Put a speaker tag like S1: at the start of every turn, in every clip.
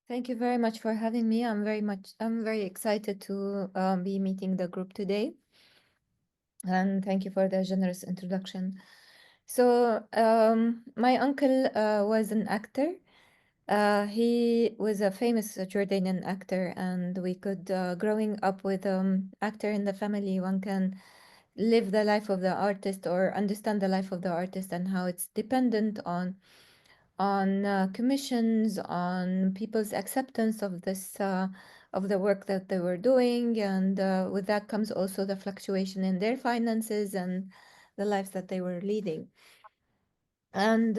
S1: Thank you very much for having me. I'm very excited to be meeting the group today. And thank you for the generous introduction. So, my uncle was an actor. He was a famous Jordanian actor, and we could, growing up with actor in the family, one can live the life of the artist or understand the life of the artist and how it's dependent on commissions, on people's acceptance of this of the work that they were doing, and with that comes also the fluctuation in their finances and the lives that they were leading. And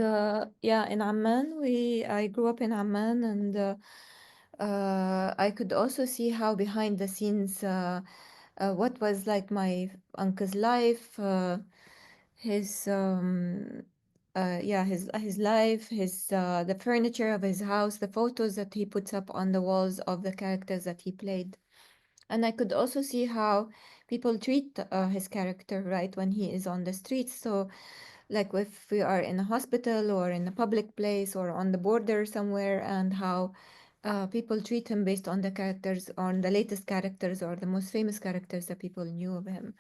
S1: yeah, in Amman, we I grew up in Amman, and I could also see how behind the scenes, what was like my uncle's life. His yeah, his life, his the furniture of his house, the photos that he puts up on the walls of the characters that he played. And I could also see how people treat his character, right, when he is on the streets. So like if we are in a hospital or in a public place or on the border somewhere, and how people treat him based on the characters, on the latest characters or the most famous characters that people knew of him.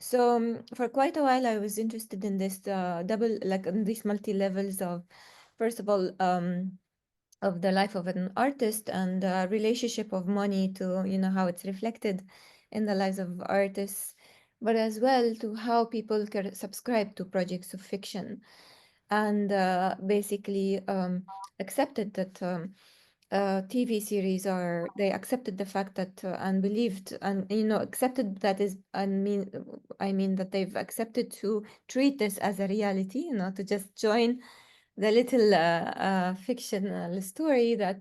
S1: So for quite a while, I was interested in this double, like in these multi levels of, first of all, of the life of an artist and the relationship of money to, how it's reflected in the lives of artists, but as well to how people can subscribe to projects of fiction and basically accepted that. TV series are they accepted the fact that and believed and accepted that is I mean that they've accepted to treat this as a reality, to just join the little fictional story that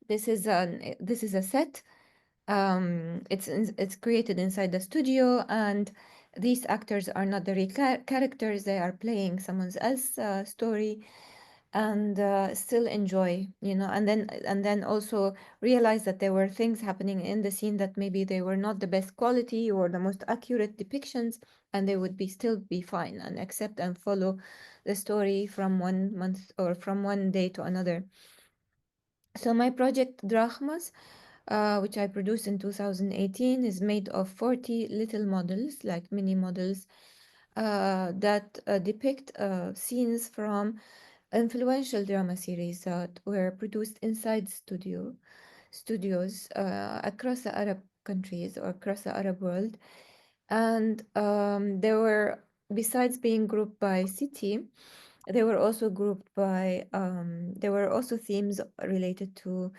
S1: this is a set. It's created inside the studio, and these actors are not the real characters. They are playing someone else's story, and still enjoy, and then also realize that there were things happening in the scene that maybe they were not the best quality or the most accurate depictions, and they would be still be fine and accept and follow the story from one month or from one day to another. So my project Drachmas, which I produced in 2018, is made of 40 little models, like mini models, that depict scenes from influential drama series that were produced inside studios across the Arab countries or across the Arab world. And there were, besides being grouped by city, they were also grouped by, there were also themes related to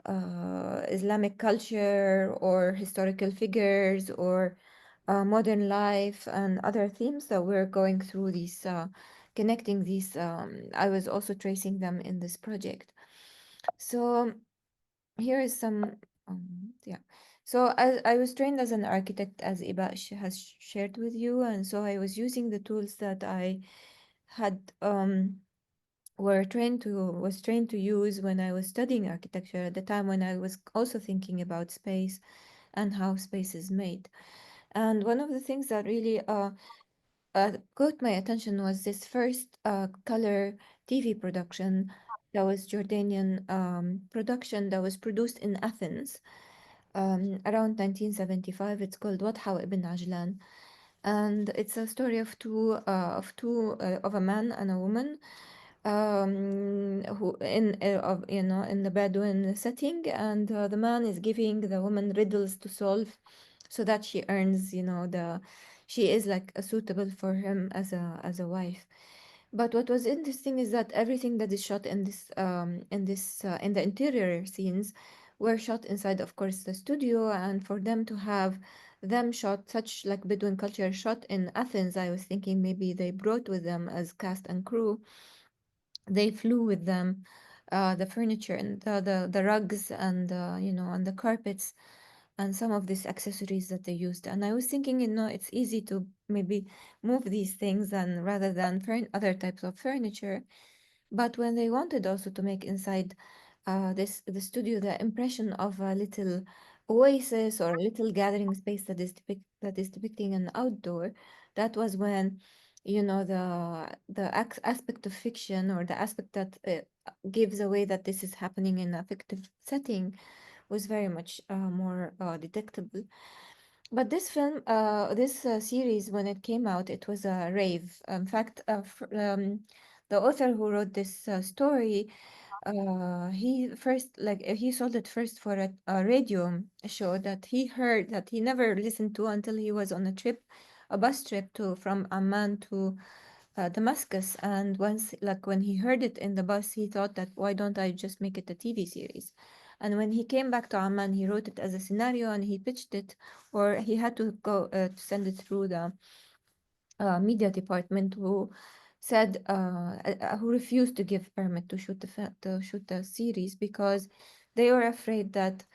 S1: Islamic culture or historical figures or modern life and other themes that we're going through these, connecting these. I was also tracing them in this project. So here is some, yeah. So I was trained as an architect, as Iba has shared with you, and so I was using the tools that I had was trained to use when I was studying architecture at the time when I was also thinking about space and how space is made. And one of the things that really caught my attention was this first color TV production that was Jordanian production that was produced in Athens around 1975. It's called Wadha ibn Ajlan, and it's a story of of a man and a woman who in the Bedouin setting, and the man is giving the woman riddles to solve so that she earns, she is like suitable for him as a wife. But what was interesting is that everything that is shot in the interior scenes were shot inside, of course, the studio. And for them to have them shot such like Bedouin culture shot in Athens, I was thinking maybe they brought with them as cast and crew. They flew with them the furniture and the rugs and and the carpets and some of these accessories that they used. And I was thinking, it's easy to maybe move these things and rather than other types of furniture. But when they wanted also to make inside the studio the impression of a little oasis or a little gathering space that is depicting an outdoor, that was when the aspect of fiction or the aspect that gives away that this is happening in a fictive setting was very much more detectable. But this film, this series, when it came out, it was a rave. In fact, the author who wrote this story, he first, he sold it first for a radio show that he heard that he never listened to until he was on a trip, a bus trip to from Amman to Damascus. And once, like when he heard it in the bus, he thought that why don't I just make it a TV series? And when he came back to Amman, he wrote it as a scenario and he pitched it, or he had to go to send it through the media department, who said who refused to give permit to shoot to shoot the series because they were afraid that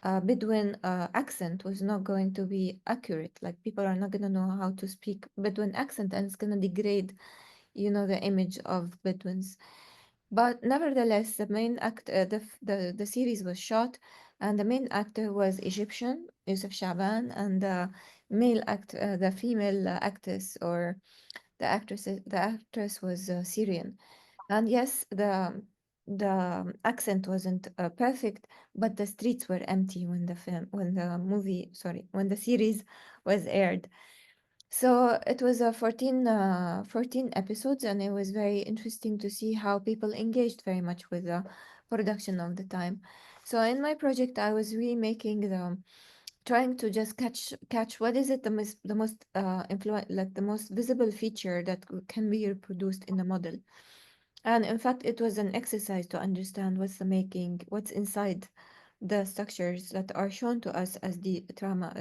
S1: Bedouin accent was not going to be accurate. Like people are not going to know how to speak Bedouin accent, and it's going to degrade, the image of Bedouins. But nevertheless, the main act, the series was shot, and the main actor was Egyptian, Yusuf Shaban, and the female actress, or the actress was Syrian. And yes, the accent wasn't perfect, but the streets were empty when the series was aired. So it was 14 episodes, and it was very interesting to see how people engaged very much with the production of the time. So in my project, I was really trying to just catch what is it the most like the most visible feature that can be reproduced in the model. And in fact, it was an exercise to understand what's inside the structures that are shown to us as the drama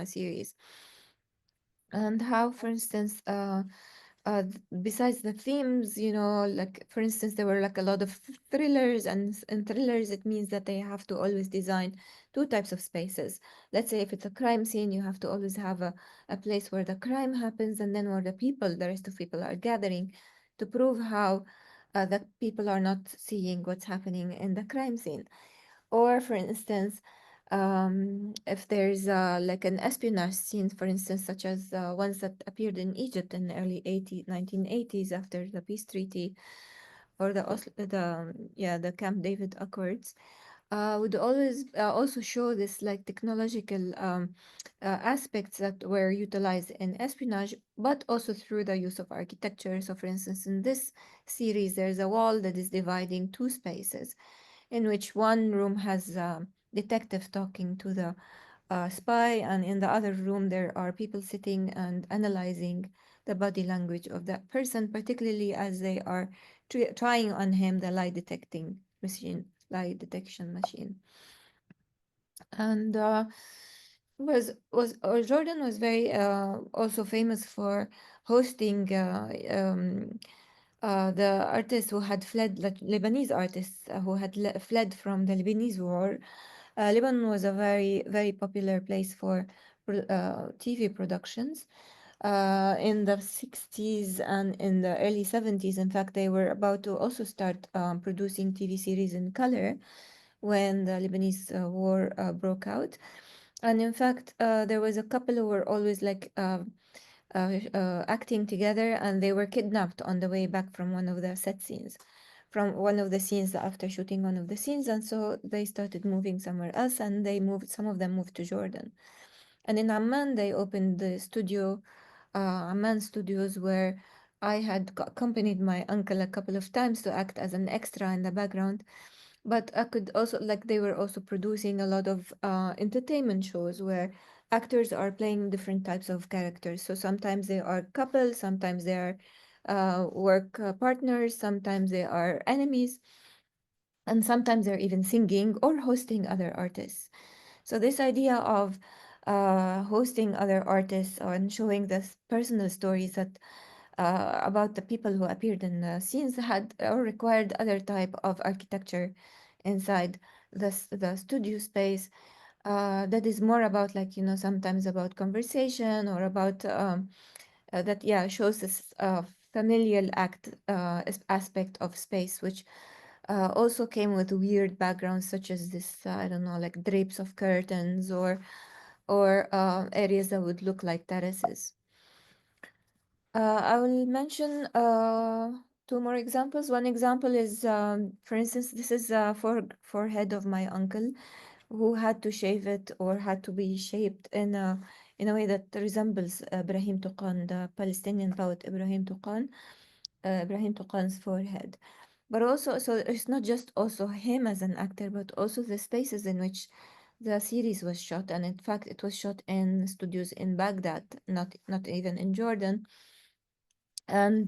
S1: series, and how, for instance, besides the themes, like for instance, there were like a lot of thrillers, and in thrillers, it means that they have to always design two types of spaces. Let's say if it's a crime scene, you have to always have a place where the crime happens, and then where the rest of people are gathering to prove how the people are not seeing what's happening in the crime scene. Or, for instance, if there's like an espionage scene, for instance, such as ones that appeared in Egypt in the early 1980s after the peace treaty, or the Camp David Accords, would always also show this like technological aspects that were utilized in espionage, but also through the use of architecture. So, for instance, in this series, there's a wall that is dividing two spaces, in which one room has a detective talking to the spy, and in the other room there are people sitting and analyzing the body language of that person, particularly as they are trying on him the lie detection machine. And Jordan was very also famous for hosting the artists who had fled, like Lebanese artists who had fled from the Lebanese war. Lebanon was a very, very popular place for TV productions. In the 60s and in the early 70s, in fact, they were about to also start producing TV series in color when the Lebanese war broke out. And in fact, there was a couple who were always like acting together, and they were kidnapped on the way back from one of the set scenes, from one of the scenes after shooting one of the scenes, and so they started moving somewhere else, and some of them moved to Jordan. And in Amman, they opened the studio, Amman Studios, where I had accompanied my uncle a couple of times to act as an extra in the background. But I could also, like, they were also producing a lot of entertainment shows where actors are playing different types of characters. So sometimes they are couples, sometimes they are work partners, sometimes they are enemies, and sometimes they're even singing or hosting other artists. So this idea of hosting other artists and showing the personal stories that about the people who appeared in the scenes had or required other type of architecture inside the studio space, that is more about, like, sometimes about conversation, or about that, yeah, shows this familial aspect of space, which also came with weird backgrounds, such as this, I don't know, like drapes of curtains, or areas that would look like terraces. I will mention two more examples. One example is, for instance, this is a forehead of my uncle who had to shave it or had to be shaped in a way that resembles Ibrahim Tuqan, the Palestinian poet Ibrahim Tuqan's forehead. But also, so it's not just also him as an actor, but also the spaces in which the series was shot. And in fact, it was shot in studios in Baghdad, not even in Jordan. And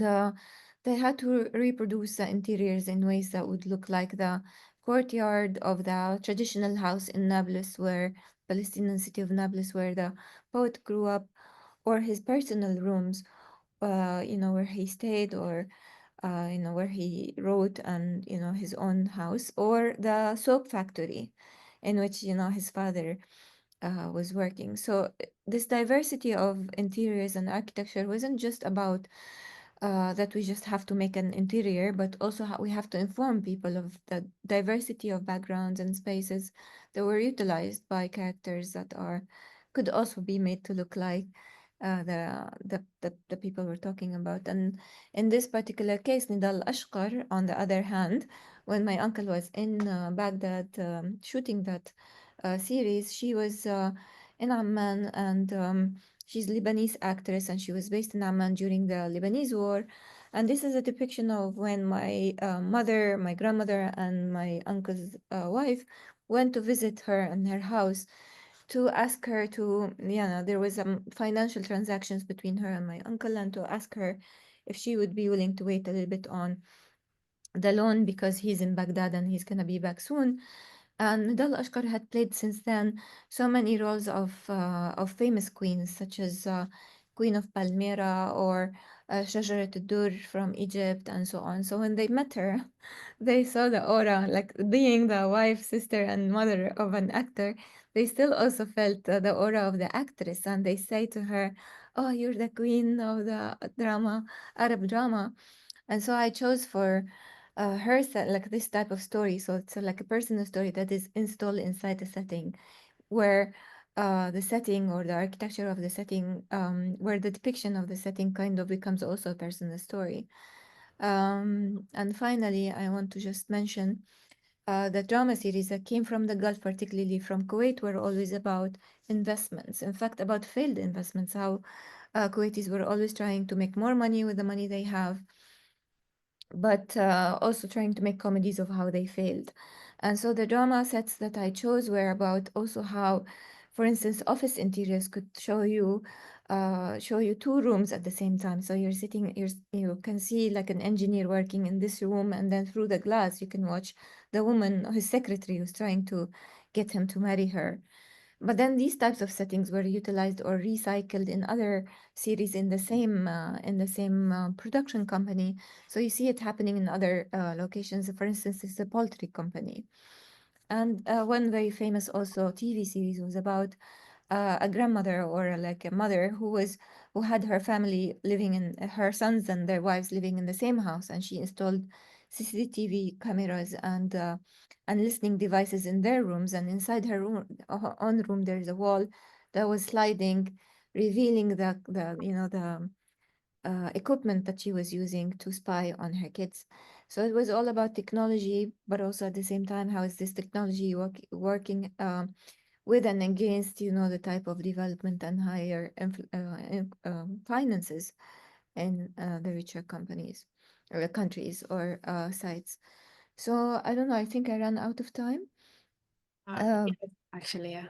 S1: they had to reproduce the interiors in ways that would look like the courtyard of the traditional house in Nablus, where Palestinian city of Nablus, where the poet grew up, or his personal rooms, where he stayed, or where he wrote, and his own house, or the soap factory, in which his father was working. So this diversity of interiors and architecture wasn't just about that we just have to make an interior, but also we have to inform people of the diversity of backgrounds and spaces that were utilized by characters that could also be made to look like the people we're talking about. And in this particular case, Nidal Ashqar, on the other hand, when my uncle was in Baghdad shooting that series, she was in Amman, and she's Lebanese actress, and she was based in Amman during the Lebanese war. And this is a depiction of when my mother, my grandmother, and my uncle's wife went to visit her in her house to ask her to, there was some financial transactions between her and my uncle, and to ask her if she would be willing to wait a little bit on the loan because he's in Baghdad and he's gonna be back soon. And Nidal Ashkar had played since then so many roles of famous queens, such as Queen of Palmyra or Shajarat al-Dur from Egypt, and so on. So when they met her, they saw the aura, like being the wife, sister, and mother of an actor. They still also felt the aura of the actress, and they say to her, "Oh, you're the queen of the drama, Arab drama." And so I chose for her like this type of story. So it's like a personal story that is installed inside the setting, where the setting or the architecture of the setting, where the depiction of the setting kind of becomes also a personal story. And finally, I want to just mention the drama series that came from the Gulf, particularly from Kuwait, were always about investments. In fact, about failed investments, how Kuwaitis were always trying to make more money with the money they have, but also trying to make comedies of how they failed. And so the drama sets that I chose were about also how, for instance, office interiors could show you two rooms at the same time. So you're sitting, you can see like an engineer working in this room, and then through the glass you can watch the woman, his secretary, who's trying to get him to marry her. But then these types of settings were utilized or recycled in other series in the same production company. So you see it happening in other locations. For instance, it's a poultry company. And one very famous also TV series was about a grandmother or like a mother who had her family living in her sons and their wives living in the same house, and she installed CCTV cameras and listening devices in their rooms, and inside her own room there is a wall that was sliding, revealing the equipment that she was using to spy on her kids. So it was all about technology, but also at the same time, how is this technology working with and against, the type of development and higher finances in the richer companies or countries or sites. So I don't know, I think I ran out of time.
S2: Yes, actually, yeah.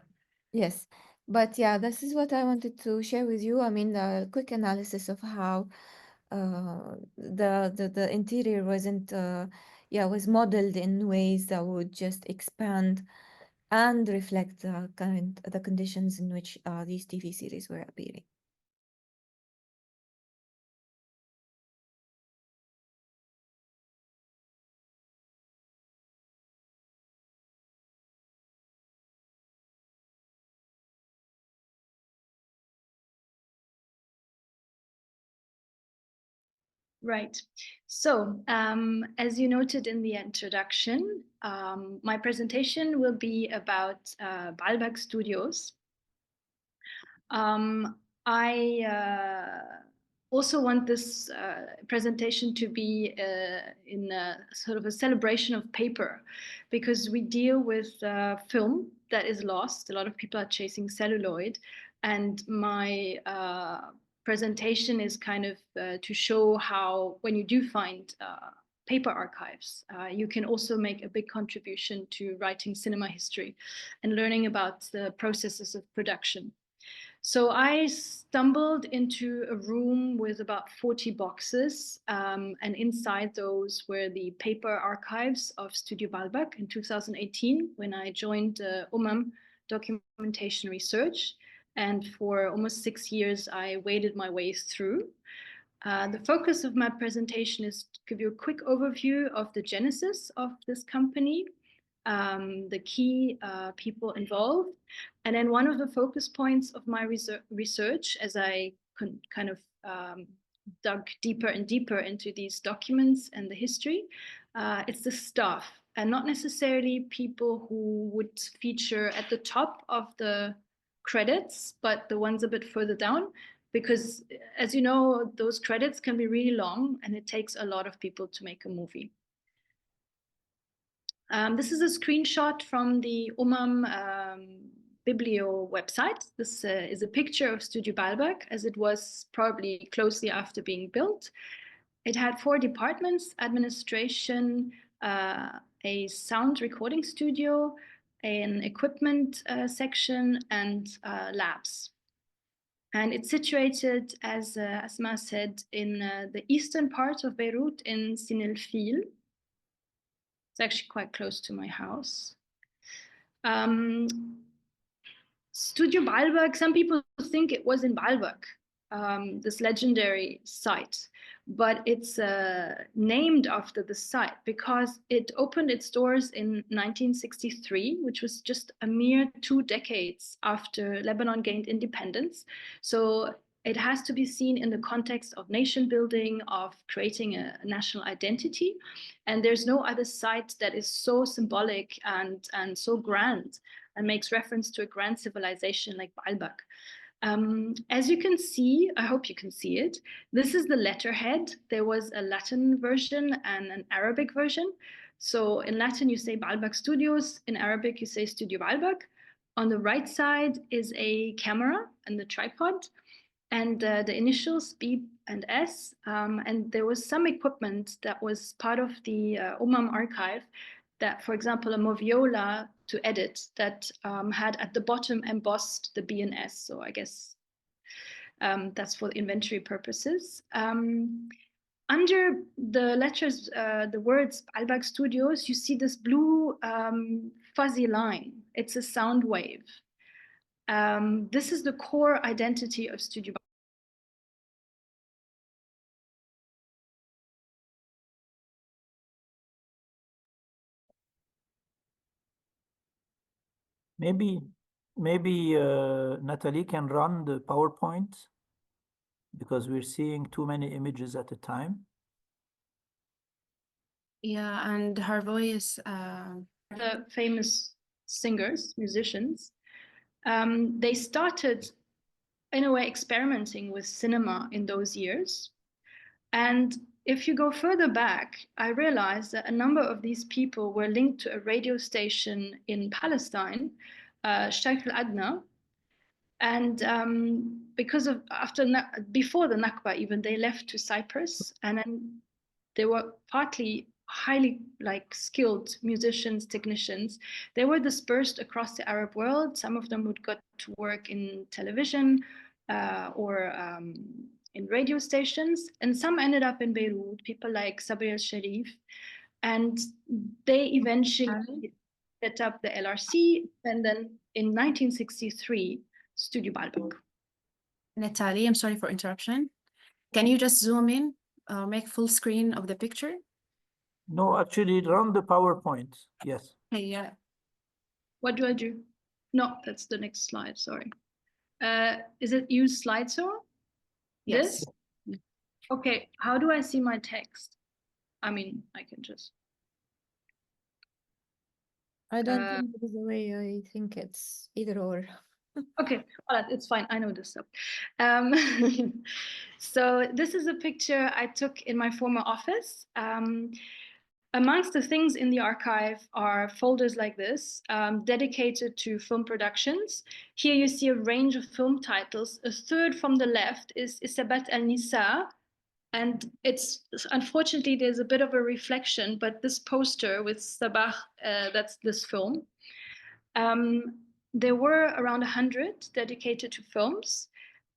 S1: Yes, but yeah, this is what I wanted to share with you. I mean, a quick analysis of how the interior was modeled in ways that would just expand and reflect the conditions in which these TV series were appearing.
S2: Right. So, as you noted in the introduction, my presentation will be about Baalbek Studios. I also want this presentation to be in a sort of a celebration of paper, because we deal with film that is lost. A lot of people are chasing celluloid, and my presentation is kind of to show how when you do find paper archives, you can also make a big contribution to writing cinema history and learning about the processes of production. So I stumbled into a room with about 40 boxes, and inside those were the paper archives of Studio Baalbek in 2018, when I joined Documentation Research. And for almost 6 years, I waded my way through. The focus of my presentation is to give you a quick overview of the genesis of this company, the key people involved. And then one of the focus points of my research, as I kind of dug deeper and deeper into these documents and the history, it's the staff, and not necessarily people who would feature at the top of the credits, but the ones a bit further down, because as you know, those credits can be really long and it takes a lot of people to make a movie. This is a screenshot from the Biblio website. This is a picture of Studio Baalbek as it was probably closely after being built. It had 4 departments: administration, a sound recording studio, an equipment section, and labs. And it's situated, as Asmaa said, in the eastern part of Beirut in Sin el Fil. It's actually quite close to my house. Studio Baalbek, some people think it was in Baalbek, this legendary site, but it's named after the site because it opened its doors in 1963, which was just a mere 2 decades after Lebanon gained independence. So it has to be seen in the context of nation building, of creating a national identity. And there's no other site that is so symbolic and so grand and makes reference to a grand civilization like Baalbek. As you can see, I hope you can see it, this is the letterhead. There was a Latin version and an Arabic version. So in Latin, you say Baalbek Studios. In Arabic, you say Studio Baalbek. On the right side is a camera and the tripod, and the initials B and S. And there was some equipment that was part of the archive that, for example, a moviola to edit that had at the bottom embossed the B and S. So I guess that's for inventory purposes. Under the letters, the words Baalbek Studios, you see this blue fuzzy line. It's a sound wave. This is the core identity of Studio Baalbek.
S3: Maybe Nathalie can run the PowerPoint because we're seeing too many images at a time.
S4: Yeah, and her voice.
S2: The famous singers, musicians, they started in a way experimenting with cinema in those years. And if you go further back, I realized that a number of these people were linked to a radio station in Palestine, Sheikh al-Adna. And because of before the Nakba, even they left to Cyprus, and then they were partly highly skilled musicians, technicians. They were dispersed across the Arab world. Some of them would go to work in television or in radio stations, and some ended up in Beirut, people like Sabri al-Sharif, and they eventually set up the LRC, and then in 1963, Studio Baalbek.
S4: Nathalie, I'm sorry for interruption. Can you just zoom in or make full screen of the picture?
S3: No, actually run the PowerPoint. Yes.
S4: Hey, yeah.
S2: What do I do? No, that's the next slide, sorry. Is it use slideshow?
S4: Yes.
S2: This? Okay, how do I see my text? I mean, I can just.
S1: I don't think there is a way. I think it's either or.
S2: Okay, well, it's fine. I know this stuff. So this is a picture I took in my former office. Amongst the things in the archive are folders like this, dedicated to film productions. Here you see a range of film titles. A third from the left is Isabat al-Nisa. And it's, unfortunately, there's a bit of a reflection, but this poster with Sabah, that's this film. There were around 100 dedicated to films.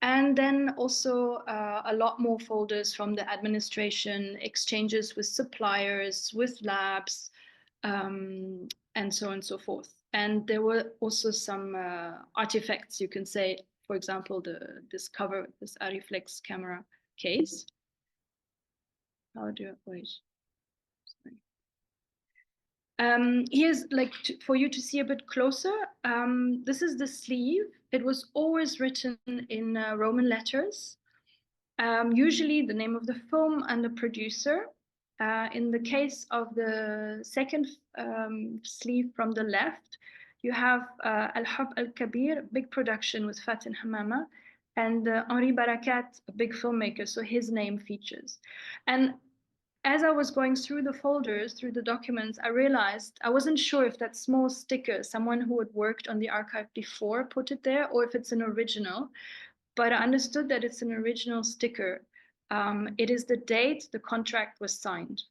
S2: And then also a lot more folders from the administration, exchanges with suppliers, with labs, and so on and so forth. And there were also some artifacts, you can say, for example, this cover, this Ariflex camera case. How do you, wait. Here's like for you to see a bit closer. This is the sleeve. It was always written in Roman letters, usually the name of the film and the producer. In the case of the second sleeve from the left, you have Al-Hub Al-Kabir, big production with Fatin Hamama, and Henri Barakat, a big filmmaker, so his name features. And as I was going through the folders, through the documents, I realized I wasn't sure if that small sticker, someone who had worked on the archive before put it there, or if it's an original. But I understood that it's an original sticker. It is the date the contract was signed.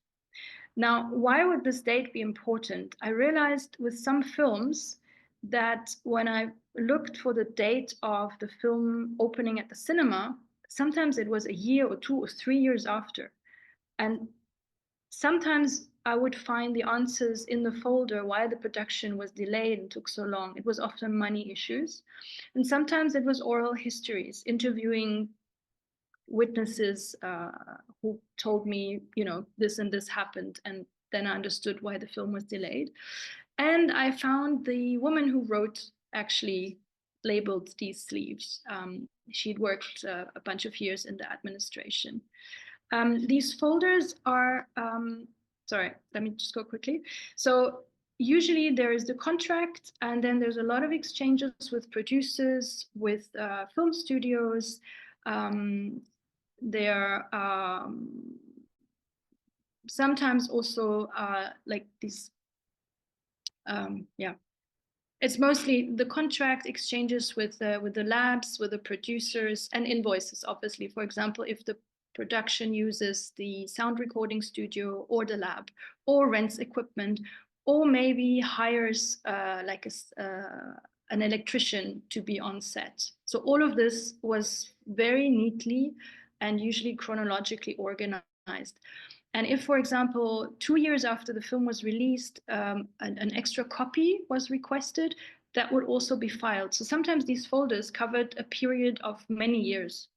S2: Now, why would this date be important? I realized with some films that when I looked for the date of the film opening at the cinema, sometimes it was a year or 2 or 3 years after. And sometimes I would find the answers in the folder why the production was delayed and took so long. It was often money issues. And sometimes it was oral histories, interviewing witnesses who told me, you know, this and this happened. And then I understood why the film was delayed. And I found the woman who wrote actually labeled these sleeves. She'd worked a bunch of years in the administration. These folders are, sorry, let me just go quickly. So usually there is the contract, and then there's a lot of exchanges with producers, with film studios. There are sometimes also like these, yeah. It's mostly the contract exchanges with the labs, with the producers, and invoices, obviously. For example, if the production uses the sound recording studio or the lab, or rents equipment, or maybe hires like an electrician to be on set. So all of this was very neatly and usually chronologically organized. And if, for example, 2 years after the film was released, an extra copy was requested, that would also be filed. So sometimes these folders covered a period of many years.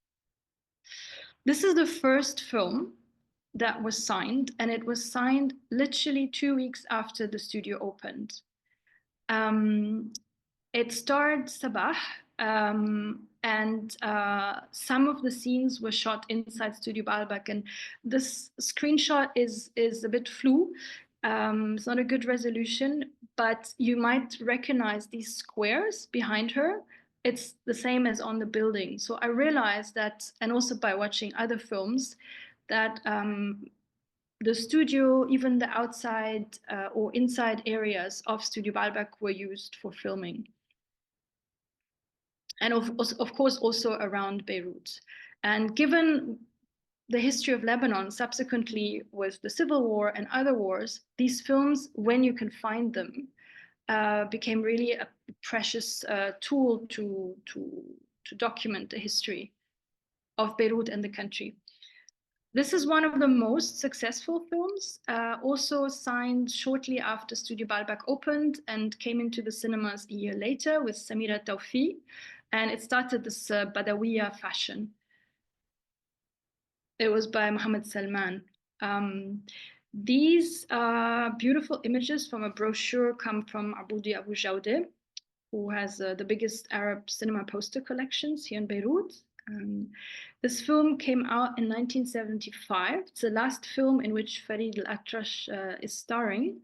S2: This is the first film that was signed, and it was signed literally 2 weeks after the studio opened. It starred Sabah, and some of the scenes were shot inside Studio Baalbek, and this screenshot is a bit flu. It's not a good resolution, but you might recognize these squares behind her. It's the same as on the building. So I realized that, and also by watching other films, that the studio, even the outside or inside areas of Studio Baalbek were used for filming. And of course, also around Beirut. And given the history of Lebanon, subsequently with the civil war and other wars, these films, when you can find them, became really a precious tool to document the history of Beirut and the country. This is one of the most successful films, also signed shortly after Studio Baalbek opened and came into the cinemas a year later with Samira Tawfi, and it started this Badawiya fashion. It was by Mohammed Salman. These beautiful images from a brochure come from Aboudi Abu Jawde, who has the biggest Arab cinema poster collections here in Beirut. This film came out in 1975. It's the last film in which Farid Al-Atrash is starring.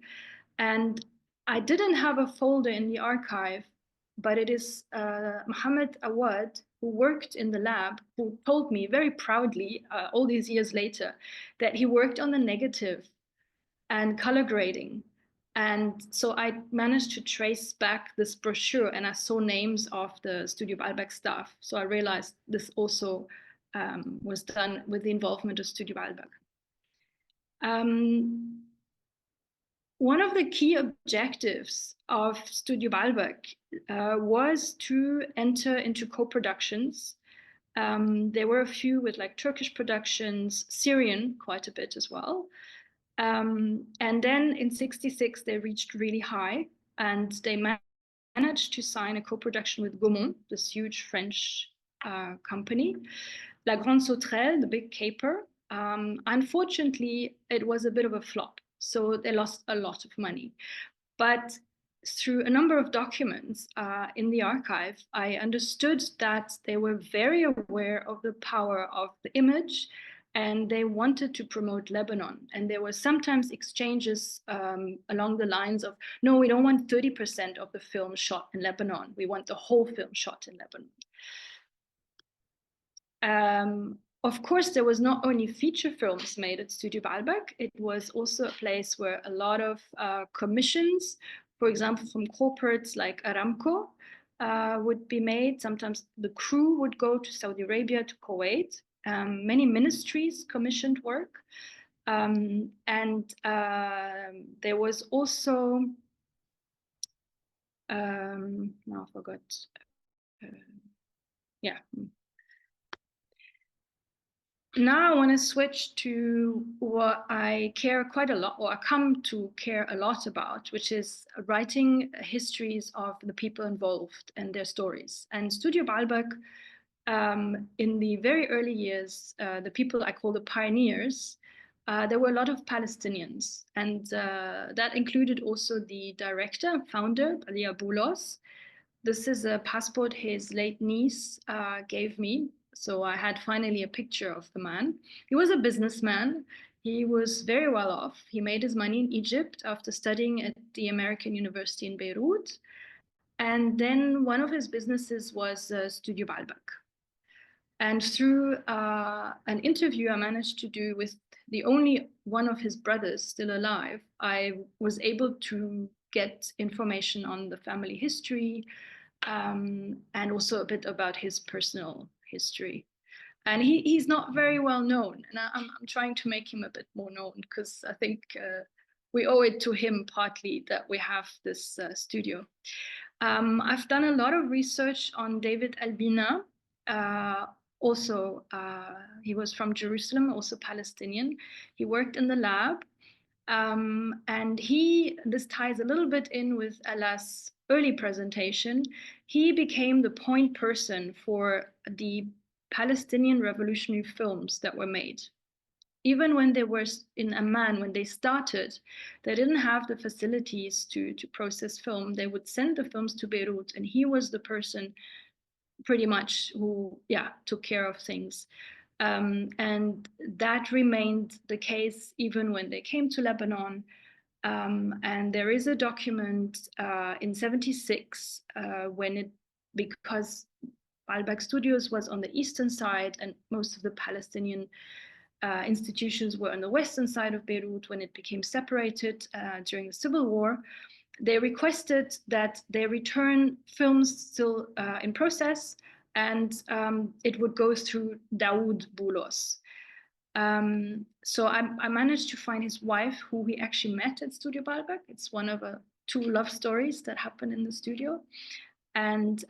S2: And I didn't have a folder in the archive but it is Mohammed Awad, who worked in the lab, who told me very proudly all these years later that he worked on the negative and color grading. And so I managed to trace back this brochure, and I saw names of the Studio Baalbek staff. So I realized this also was done with the involvement of Studio Baalbek. One of the key objectives of Studio Baalbek was to enter into co-productions. There were a few with like Turkish productions, Syrian quite a bit as well. And then in '66, they reached really high, and they managed to sign a co-production with Gaumont, this huge French company. La Grande Sauterelle, the big caper. Unfortunately, it was a bit of a flop, so they lost a lot of money. But through a number of documents in the archive, I understood that they were very aware of the power of the image, and they wanted to promote Lebanon. And there were sometimes exchanges along the lines of, no, we don't want 30% of the film shot in Lebanon. We want the whole film shot in Lebanon. Of course, there was not only feature films made at Studio Baalbek, it was also a place where a lot of commissions, for example, from corporates like Aramco, would be made. Sometimes the crew would go to Saudi Arabia, to Kuwait. Many ministries commissioned work. And there was also, now I forgot, yeah. Now I want to switch to what I care quite a lot, or I come to care a lot about, which is writing histories of the people involved and their stories. And Studio Baalbek, in the very early years, the people I call the pioneers, there were a lot of Palestinians. And that included also the director, founder, Alia Boulos. This is a passport his late niece gave me. So I had finally a picture of the man. He was a businessman. He was very well off. He made his money in Egypt after studying at the American University in Beirut. And then one of his businesses was Studio Baalbek. And through an interview I managed to do with the only one of his brothers still alive, I was able to get information on the family history, and also a bit about his personal history. And he's not very well known, and I'm trying to make him a bit more known, because I think we owe it to him partly that we have this studio. I've done a lot of research on David Albina. Also, he was from Jerusalem, also Palestinian. He worked in the lab, and this ties a little bit in with Ala's early presentation. He became the point person for the Palestinian revolutionary films that were made. Even when they were in Amman, when they started, they didn't have the facilities to process film. They would send the films to Beirut, and he was the person pretty much who, took care of things. And that remained the case even when they came to Lebanon. And there is a document in '76 because Baalbek Studios was on the eastern side and most of the Palestinian institutions were on the western side of Beirut when it became separated during the civil war. They requested that they return films still in process, and it would go through Daoud Boulos. So I managed to find his wife, who we actually met at Studio Baalbek. It's one of two love stories that happened in the studio. And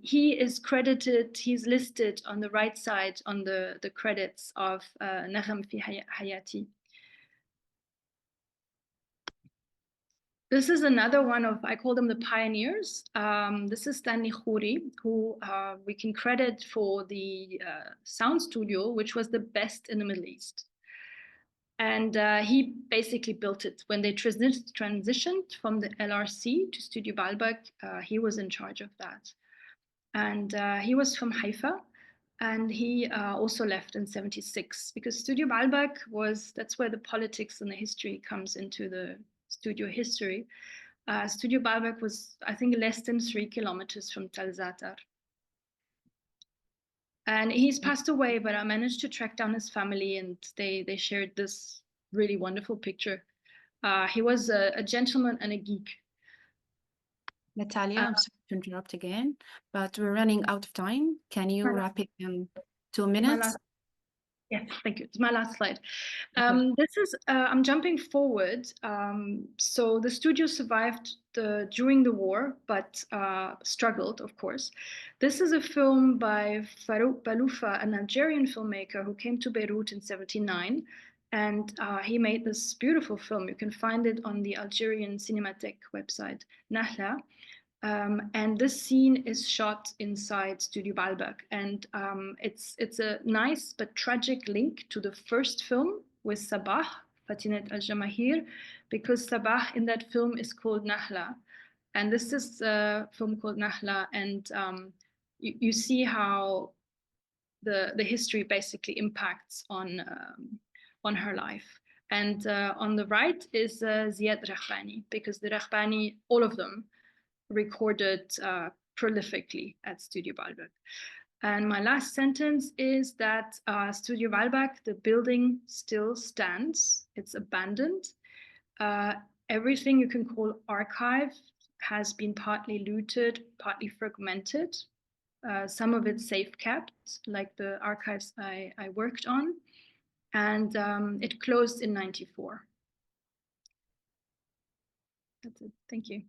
S2: he is credited, he's listed on the right side on the credits of Nagam Fi Hayati. This is another one of, I call them the pioneers. This is Stanley Khouri, who we can credit for the sound studio, which was the best in the Middle East. And he basically built it. When they transitioned from the LRC to Studio Baalbek, he was in charge of that. And he was from Haifa. And he also left in '76, because Studio Baalbek that's where the politics and the history comes into the studio history. Studio Baalbek was, I think, less than 3 kilometers from Tel Zatar. And he's passed away, but I managed to track down his family, and they shared this really wonderful picture. He was a gentleman and a geek.
S4: Natalia, I'm sorry to interrupt again, but we're running out of time. Can you wrap it in 2 minutes?
S2: Yes, thank you. It's my last slide.
S4: Okay.
S2: This is, I'm jumping forward. So the studio survived during the war, but struggled, of course. This is a film by Farouk Baloufa, an Algerian filmmaker who came to Beirut in '79. And he made this beautiful film. You can find it on the Algerian Cinematheque website, Nahla. And this scene is shot inside Studio Baalbek, and it's a nice but tragic link to the first film with Sabah, Fatinet Al-Jamahir, because Sabah in that film is called Nahla, and this is a film called Nahla, and you see how the history basically impacts on her life. And on the right is Ziad Rahbani, because the Rahbani, all of them, recorded prolifically at Studio Baalbek. And my last sentence is that Studio Baalbek, the building still stands. It's abandoned. Everything you can call archive has been partly looted, partly fragmented. Some of it safe kept, like the archives I worked on. And it closed in '94. That's it. Thank you.